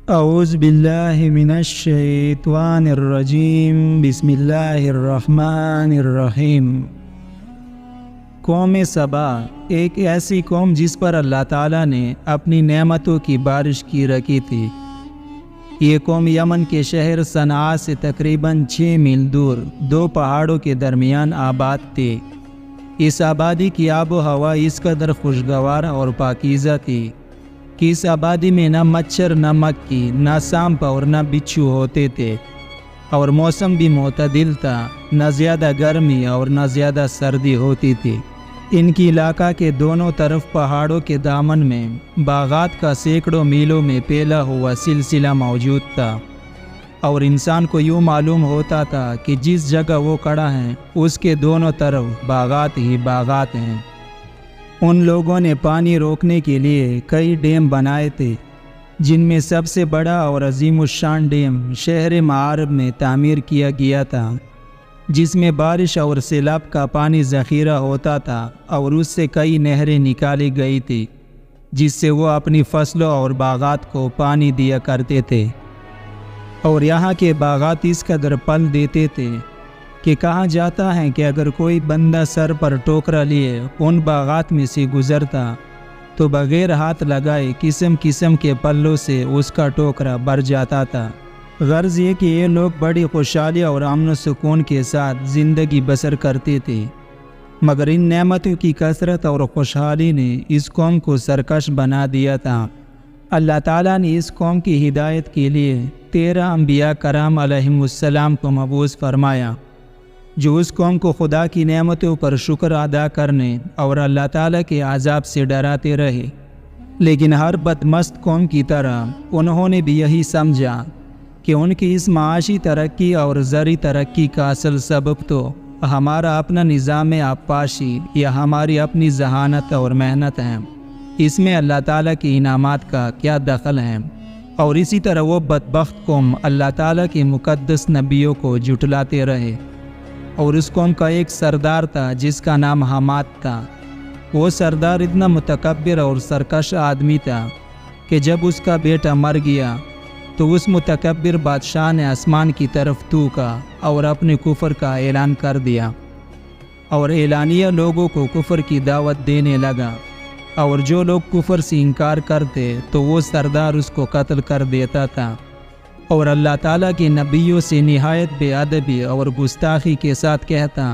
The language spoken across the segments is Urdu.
اعوذ باللہ من الشیطان الرجیم بسم اللہ الرحمن الرحیم۔ قوم سبا ایک ایسی قوم جس پر اللہ تعالیٰ نے اپنی نعمتوں کی بارش کی رکھی تھی۔ یہ قوم یمن کے شہر صنعاء سے تقریباً 6 میل دور 2 پہاڑوں کے درمیان آباد تھی۔ اس آبادی کی آب و ہوا اس قدر خوشگوار اور پاکیزہ تھی کہ اس آبادی میں نہ مچھر نہ مکھی نہ سانپ اور نہ بچھو ہوتے تھے، اور موسم بھی معتدل تھا، نہ زیادہ گرمی اور نہ زیادہ سردی ہوتی تھی۔ ان کی علاقہ کے دونوں طرف پہاڑوں کے دامن میں باغات کا سینکڑوں میلوں میں پھیلا ہوا سلسلہ موجود تھا، اور انسان کو یوں معلوم ہوتا تھا کہ جس جگہ وہ کھڑا ہے اس کے دونوں طرف باغات ہی باغات ہیں۔ ان لوگوں نے پانی روکنے کے لیے کئی ڈیم بنائے تھے، جن میں سب سے بڑا اور عظیم الشان ڈیم شہر معارب میں تعمیر کیا گیا تھا، جس میں بارش اور سیلاب کا پانی ذخیرہ ہوتا تھا، اور اس سے کئی نہریں نکالی گئی تھی جس سے وہ اپنی فصلوں اور باغات کو پانی دیا کرتے تھے۔ اور یہاں کے باغات اس قدر پل دیتے تھے کہ کہا جاتا ہے کہ اگر کوئی بندہ سر پر ٹوکرا لیے ان باغات میں سے گزرتا تو بغیر ہاتھ لگائے قسم قسم کے پلوں سے اس کا ٹوکرا بھر جاتا تھا۔ غرض یہ کہ یہ لوگ بڑی خوشحالی اور امن و سکون کے ساتھ زندگی بسر کرتے تھے، مگر ان نعمتوں کی کثرت اور خوشحالی نے اس قوم کو سرکش بنا دیا تھا۔ اللہ تعالیٰ نے اس قوم کی ہدایت کے لیے 13 انبیاء کرام علیہم السلام کو مبعوث فرمایا، جو اس قوم کو خدا کی نعمتوں پر شکر ادا کرنے اور اللہ تعالیٰ کے عذاب سے ڈراتے رہے۔ لیکن ہر بدمست قوم کی طرح انہوں نے بھی یہی سمجھا کہ ان کی اس معاشی ترقی اور زرعی ترقی کا اصل سبب تو ہمارا اپنا نظام آبپاشی یا ہماری اپنی ذہانت اور محنت ہے، اس میں اللہ تعالیٰ کے انعامات کا کیا دخل ہے۔ اور اسی طرح وہ بدبخت قوم اللہ تعالیٰ کے مقدس نبیوں کو جھٹلاتے رہے۔ اور اس قوم کا ایک سردار تھا جس کا نام حماد تھا۔ وہ سردار اتنا متکبر اور سرکش آدمی تھا کہ جب اس کا بیٹا مر گیا تو اس متکبر بادشاہ نے آسمان کی طرف تھوکا اور اپنے کفر کا اعلان کر دیا، اور اعلانیہ لوگوں کو کفر کی دعوت دینے لگا، اور جو لوگ کفر سے انکار کرتے تو وہ سردار اس کو قتل کر دیتا تھا، اور اللہ تعالیٰ کے نبیوں سے نہایت بے ادبی اور گستاخی کے ساتھ کہتا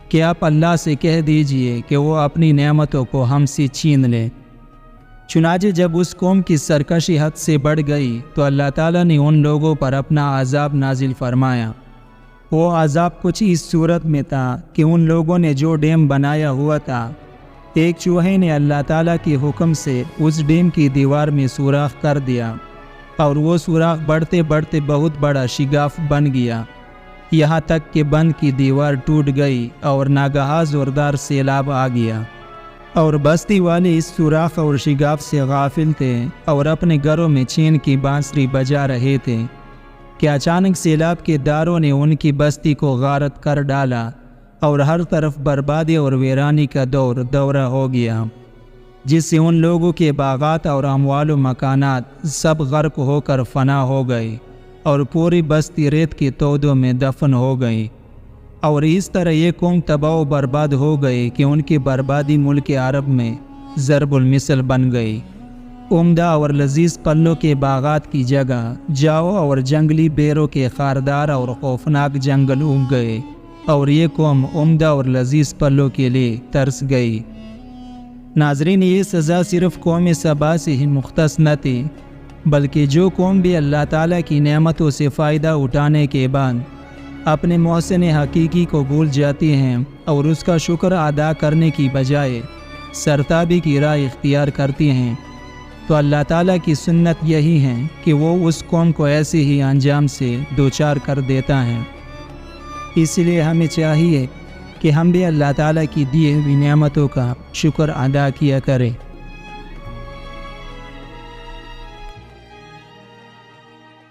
کہ آپ اللہ سے کہہ دیجئے کہ وہ اپنی نعمتوں کو ہم سے چھین لے۔ چنانچہ جب اس قوم کی سرکشی حد سے بڑھ گئی تو اللہ تعالیٰ نے ان لوگوں پر اپنا عذاب نازل فرمایا۔ وہ عذاب کچھ اس صورت میں تھا کہ ان لوگوں نے جو ڈیم بنایا ہوا تھا، ایک چوہے نے اللہ تعالیٰ کے حکم سے اس ڈیم کی دیوار میں سوراخ کر دیا، اور وہ سوراخ بڑھتے بڑھتے بہت بڑا شگاف بن گیا، یہاں تک کہ بند کی دیوار ٹوٹ گئی اور ناگہاں زوردار سیلاب آ گیا۔ اور بستی والے اس سوراخ اور شگاف سے غافل تھے اور اپنے گھروں میں چھین کی بانسری بجا رہے تھے کہ اچانک سیلاب کے داروں نے ان کی بستی کو غارت کر ڈالا، اور ہر طرف بربادی اور ویرانی کا دورہ ہو گیا، جس سے ان لوگوں کے باغات اور اموال و مکانات سب غرق ہو کر فنا ہو گئے، اور پوری بستی ریت کے تودوں میں دفن ہو گئی۔ اور اس طرح یہ قوم تباہ و برباد ہو گئی کہ ان کی بربادی ملک عرب میں ضرب المثل بن گئی۔ عمدہ اور لذیذ پلوں کے باغات کی جگہ جاؤ اور جنگلی بیروں کے خاردار اور خوفناک جنگل اگ گئے، اور یہ قوم عمدہ اور لذیذ پلوں کے لیے ترس گئی۔ ناظرین، یہ سزا صرف قوم سبا سے ہی مختص نہ تھی، بلکہ جو قوم بھی اللہ تعالیٰ کی نعمتوں سے فائدہ اٹھانے کے بعد اپنے محسن حقیقی کو بھول جاتی ہیں اور اس کا شکر ادا کرنے کی بجائے سرتابی کی راہ اختیار کرتی ہیں، تو اللہ تعالیٰ کی سنت یہی ہے کہ وہ اس قوم کو ایسے ہی انجام سے دوچار کر دیتا ہے۔ اس لیے ہمیں چاہیے کہ ہم بھی اللہ تعالیٰ کی دی ہوئی نعمتوں کا شکر ادا کیا کریں۔